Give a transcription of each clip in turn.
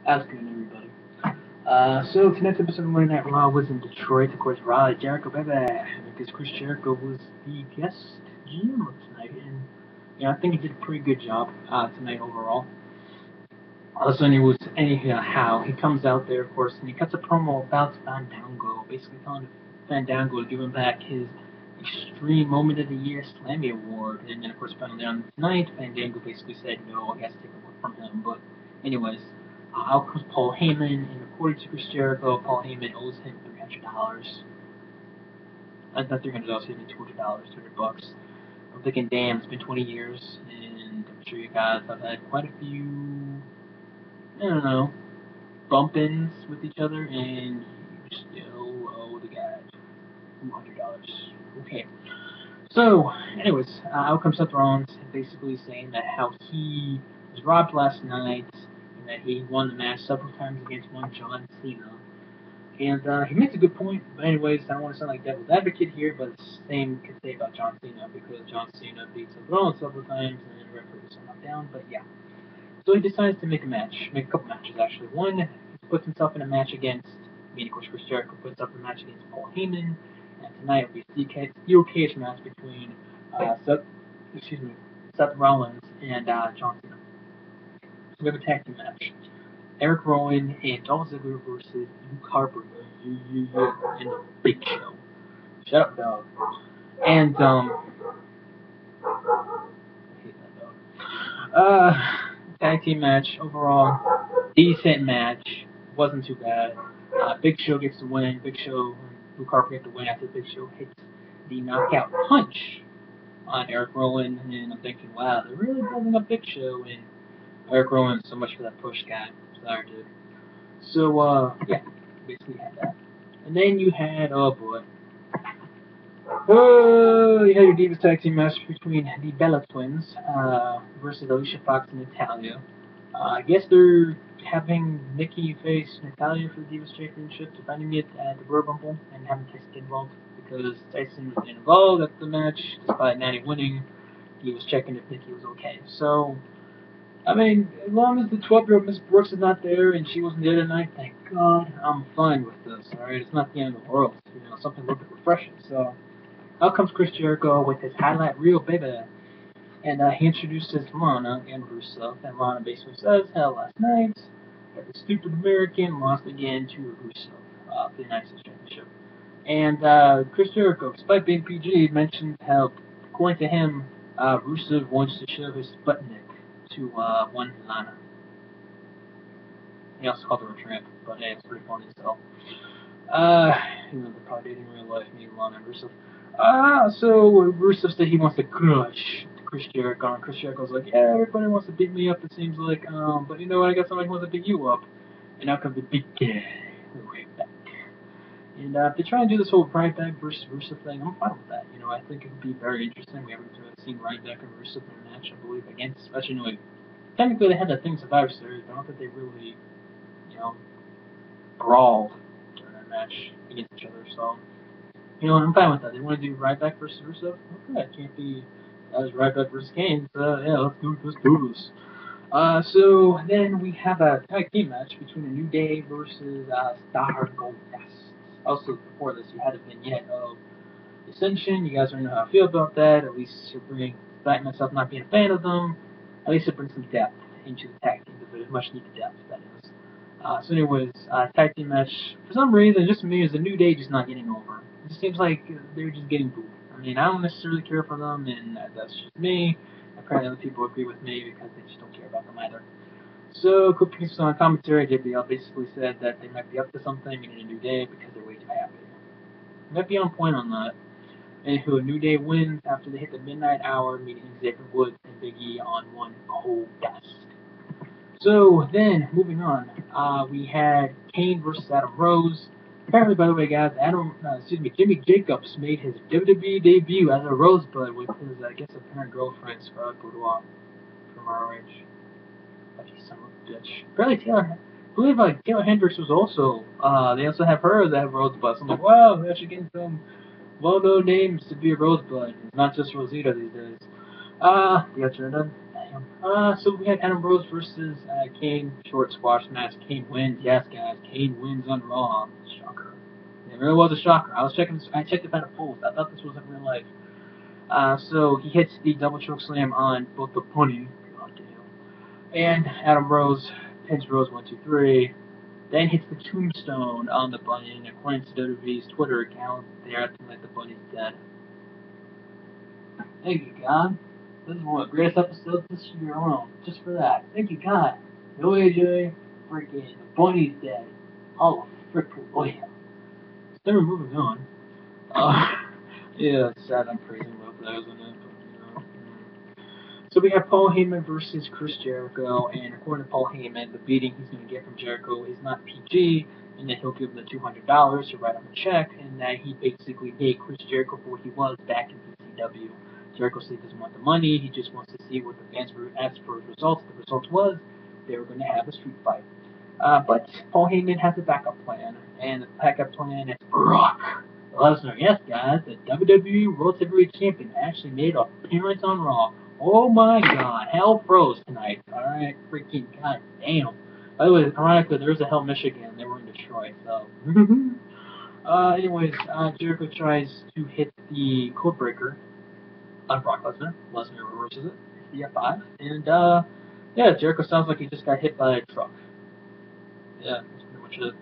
How's it going, everybody? So tonight's episode of Monday Night Raw was in Detroit. Of course, Raw Jericho, baby, because Chris Jericho was the guest GM tonight, and I think he did a pretty good job tonight overall. Also, anyhow, he comes out there, of course, and he cuts a promo about Fandango, basically telling Fandango to give him back his Extreme Moment of the Year Slammy Award. And then, of course, finally on tonight, Fandango basically said, no, I guess take it from him. But, anyways, out comes Paul Heyman, and according to Chris Jericho, Paul Heyman owes him $300. Not $300, excuse me, $200, $200. I'm thinking, damn, it's been 20 years, and I'm sure you guys have had quite a few, I don't know, bump-ins with each other, and you still owe the guy $200. Okay. So, anyways, out comes Seth Rollins, basically saying that how he was robbed last night, and that he won the match several times against one John Cena. And he makes a good point, but anyways, I don't want to sound like devil's advocate here, but the same could say about John Cena, because John Cena beat Seth Rollins several times, and then referee was knocked down, but yeah. So he decides to make a couple matches actually. One, he puts himself in a match against, of course, Chris Jericho puts up a match against Paul Heyman, and tonight will be a steel cage match between Seth Rollins and John Cena. So we have a tag team match. Eric Rowan and Dolph Ziggler versus Luke Harper and the Big Show. Shut up, dog. And I hate that dog. Tag team match overall, decent match. Wasn't too bad. Big Show gets the win. Big Show and Luke Harper get the win after Big Show hits the knockout punch on Eric Rowan, and I'm thinking, wow, they're really building up Big Show, and Eric Rowan, so much for that push, guy. Sorry, dude. So, yeah, basically had that. And then you had, oh boy. Oh, you had your Divas Tag Team match between the Bella Twins versus Alicia Fox and Natalya. I guess they're having Nikki face Natalya for the Divas Championship, defending it at the Royal Rumble, and having Tyson get involved because Tyson was involved at the match despite Natty winning. He was checking if Nikki was okay. So, I mean, as long as the 12-year-old Miss Brooks is not there and she wasn't there tonight, thank God, I'm fine with this. Alright, it's not the end of the world. Something a little bit refreshing. So, out comes Chris Jericho with his highlight reel, baby. And he introduces Lana and Rusev. And Lana basically says, hell, last night, that the stupid American lost again to Rusev for the United States Championship. And Chris Jericho, despite being PG, mentioned how, according to him, Rusev wants to show his Sputnik to one Lana. He also called her a tramp, but hey, it's pretty funny still. They're probably dating in real life, me, Lana, and Rusev. So Rusev said he wants to crush Chris Jericho, and Chris Jericho's like, yeah, everybody wants to beat me up, it seems like, but you know what, I got somebody who wants to beat you up. And out comes the big guy, right back. And if they try and do this whole Ryback versus Rusev thing, I'm fine with that. I think it would be very interesting. We haven't really seen Ryback and Rusev in a match, I believe, against, especially, technically they had that thing Survivor Series, but I don't think they really, brawled during that match against each other, so, I'm fine with that. They want to do Ryback versus Rusev? Okay, it can't be as Ryback versus Kane, so yeah, let's do this. So then we have a tag team match between a New Day versus Star Goldust. Also, before this, you had a vignette of Ascension. You guys already know how I feel about that. At least it brings, despite myself not being a fan of them, at least it brings some depth into the tag team. There's much needed depth, that is. So anyways, tag team match. For some reason, just me, is the New Day just not getting over. It just seems like they're just getting booed. I mean, I don't necessarily care for them, and that's just me. Apparently other people agree with me because they just don't care about them either. So, quick piece on commentary, JBL basically said that they might be up to something in a New Day because they're way too happy. Might be on point on that. Anywho, a New Day wins after they hit the midnight hour, meeting Xavier Woods and Big E on one cold dust. So then, moving on, we had Kane versus Adam Rose. Apparently, by the way, guys, Jimmy Jacobs made his WWE debut as a Rosebud with his, I guess, apparent girlfriend, Scarlett Boudoir, from ROH. But he's son of a bitch. Apparently, I believe Taylor Hendricks was also, they also have her as a Rosebud. So I'm like, wow, they're actually getting some well-known names to be a Rosebud. It's not just Rosita these days. The alternative, So we had Adam Rose versus Kane, short squash match. Kane wins. Yes, guys, Kane wins on Raw. Shocker. It really was a shocker. I checked the polls. I thought this was in real life. So he hits the double choke slam on both the bunny, goddamn, and Adam Rose pins Rose 1, 2, 3. Then hits the tombstone on the bunny, and according to WWE's Twitter account, they're acting like the bunny's dead. Thank you, God. This is one of the greatest episodes this year alone. Just for that. Thank you, God. No AJ, freaking the bunny's dead. Oh, freaking yeah. So then we're moving on. Yeah, it's sad I'm praising both of those, isn't it? But, So we have Paul Heyman versus Chris Jericho, and according to Paul Heyman, the beating he's going to get from Jericho is not PG, and that he'll give him the $200 to write him a check, and that he basically made Chris Jericho for what he was back in ECW. Jericho said he doesn't want the money, he just wants to see what the fans were asked for his results. The result was they were going to have a street fight. But Paul Heyman has a backup plan, and the backup plan is Brock Lesnar. Yes, guys, the WWE World Heavyweight Champion actually made an appearance on Raw. Oh my God, hell froze tonight. Alright, freaking goddamn. By the way, ironically, there's a Hell Michigan. They were in Detroit, so. Anyways, Jericho tries to hit the Codebreaker on Brock Lesnar. Lesnar reverses it. The F5. And, yeah, Jericho sounds like he just got hit by a truck. Yeah, that's pretty much it.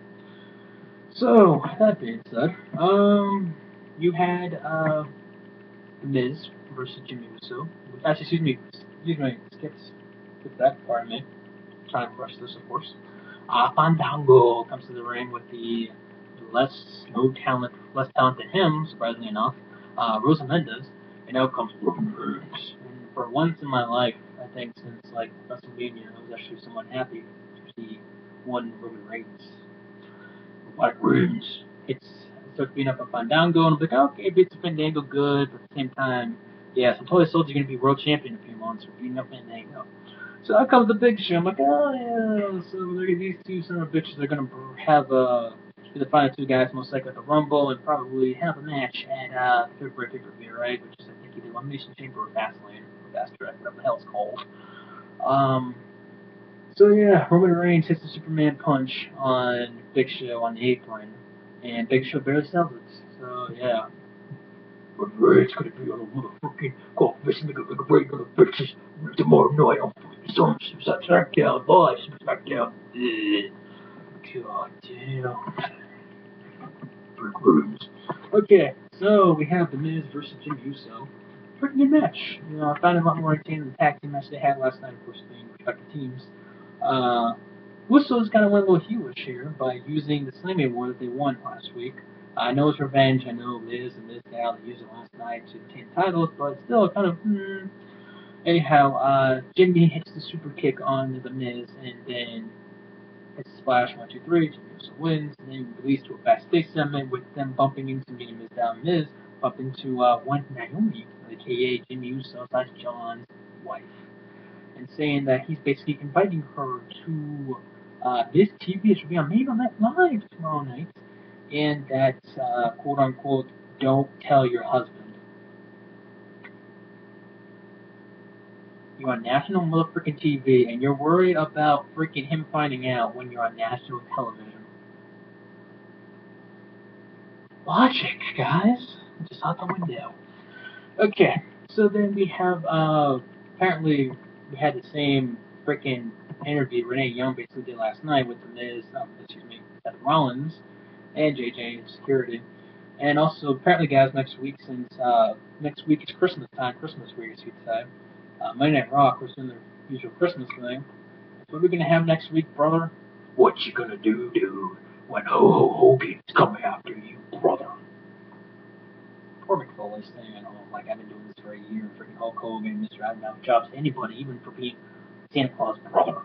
So, that being said, you had, The Miz versus Jimmy Uso. Actually, excuse me, skip that, pardon me. Trying to rush this, of course. Fandango comes to the ring with the less talented him, surprisingly enough, Rosa Mendes, and out comes Roman Reigns. And for once in my life, I think since like WrestleMania, I was actually somewhat happy to see one Roman Reigns. Like Reigns, starts beating up a Fandango, and I'm like, okay, beats Fandango good, but at the same time, yes, I'm totally sold you're going to be world champion in a few months for beating up Fandango. So out comes the Big Show. I'm like, oh yeah. So look at these two son of bitches. They're gonna have be the final two guys most likely at the Rumble and probably have a match at the February pay-per-view, right? Which is I think either Elimination Chamber or Fastlane or Fast Track, whatever the hell it's called. So yeah, Roman Reigns hits the Superman punch on Big Show on the apron, and Big Show barely sells it. So yeah. But Reigns gonna be on a motherfucking coffee make a break on the bitches tomorrow night on SmackDown live SmackDown. God damn. Okay, so we have The Miz versus Jimmy Uso. Pretty good match. You know, I found it a lot more entertaining than the tag team match they had last night, of course, being respective teams. Usos kind of went a little heelish here by using the Slammy Award that they won last week. I know it's revenge. I know Miz and Miz Gal they used it last night to obtain titles, but still kind of. Anyhow, Jimmy hits the super kick on the Miz, and then hits a splash 1, 2, 3. Jimmy Uso wins, and then released to a backstage segment with them bumping into me and Miz Gal and Miz bump into one Naomi, aka Jimmy Uso / John's wife, and saying that he's basically inviting her to this TV, which will be on Main Event Live tomorrow night, and that, quote unquote, don't tell your husband. You're on national motherfucking TV, and you're worried about freaking him finding out when you're on national television. Logic, guys. Just out the window. Okay, so then we have, apparently, we had the same freaking interview Renee Young basically did last night with Seth Rollins and JJ Security. And also, apparently, guys, next week, since next week is Christmas time, Christmas week, as you'd say, Monday Night Raw, of course, doing their usual Christmas thing. So what are we going to have next week, brother? What you gonna do, dude, when Hogan's coming after you, brother? Poor McFoley's staying at home. Like, I've been doing this for a year. Freaking Hulk Hogan, Mr. Adamant jobs to anybody, even for being Santa Claus' brother.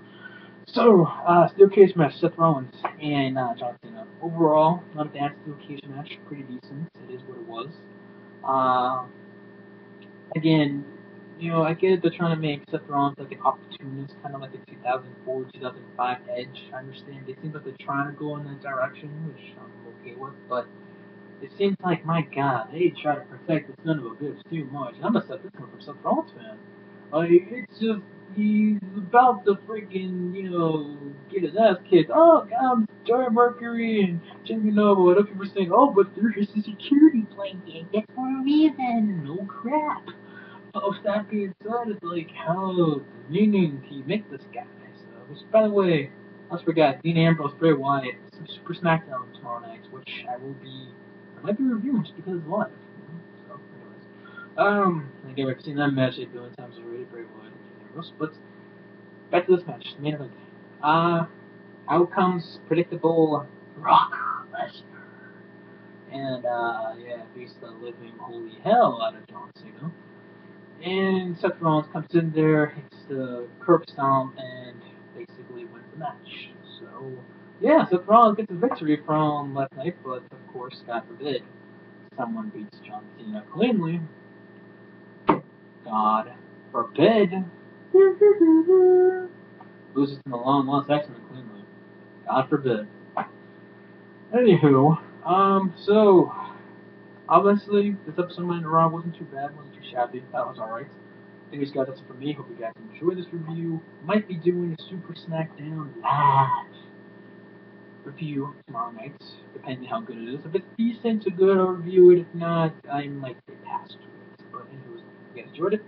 So, steel cage match, Seth Rollins and John Cena. Overall, not a bad steel cage match. Pretty decent. It is what it was. Again, you know, I get it, they're trying to make Seth Rollins like an opportunist, kind of like a 2004, 2005 Edge. I understand. It seems like they're trying to go in that direction, which I'm okay with, but it seems like, my God, they try to protect the son of a bitch too much. I'm a Seth Rollins fan. Like, it's just, he's about to freaking, get his ass kicked. Oh, God, Joey Mercury and Jimmy Noble. And other people saying, oh, but there's a security blanket. That's for a reason. No crap. Of that being said, it's like how demeaning he make this guy. So, which, by the way, I almost forgot, Dean Ambrose, Bray Wyatt, Super SmackDown tomorrow night, which I might be reviewing just because it's live. So, anyways. Again, we've seen that match a billion times already, Bray Wyatt and Dean Ambrose, but back to this match, the main event. Outcomes predictable, Rock Lesnar. And, yeah, beats the living holy hell out of John Cena. And Seth Rollins comes in there, hits the curb stomp, and basically wins the match. So, yeah, Seth Rollins gets a victory from last night, but of course, God forbid, someone beats John Cena cleanly. God forbid. Loses in the long lost X-Men cleanly. God forbid. Anywho, so obviously this episode of Monday Raw wasn't too bad, wasn't too shabby. That was alright. Anyways, guys, that's it for me. Hope you guys enjoyed this review. Might be doing a Super SmackDown live review tomorrow night, depending how good it is. If it's decent to good, I'll review it. If not, I might get past it. But anyways, if you guys enjoyed it,